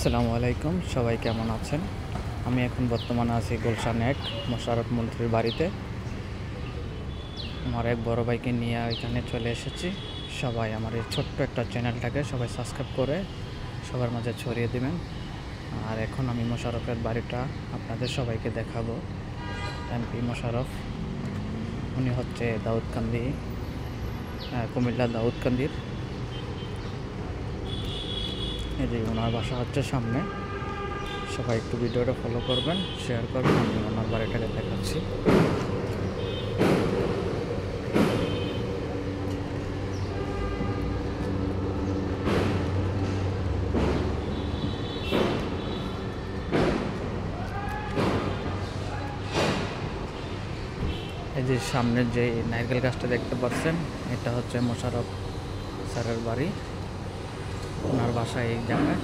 আসসালামু আলাইকুম, সবাই কেমন আছেন? আমি এখন বর্তমানে আছি গুলশান ১ মোশাররফ মন্ত্রীর বাড়িতে। আমার এক বড় ভাইকে নিয়ে এখানে চলে এসেছি। সবাই আমার এই ছোট্ট একটা চ্যানেলটাকে সবাই সাবস্ক্রাইব করে সবার মাঝে ছড়িয়ে দিবেন। আর এখন আমি মোশাররফের বাড়িটা আপনাদের সবাইকে দেখাবো। এমপি মোশাররফ, উনি হচ্ছে দাউদকান্দি, কুমিল্লা দাউদকান্দির। এই যে ওনার বাসা হচ্ছে সামনে। সবাই একটু ভিডিওটা ফলো করবেন, শেয়ার করবেন। আমি ওনার বাড়িটাকে দেখাচ্ছি। এই যে সামনের যে নারকেল গাছটা দেখতে পাচ্ছেন, এটা হচ্ছে মোশাররফ স্যারের বাড়ি। ওনার বাসা এই জায়গায়।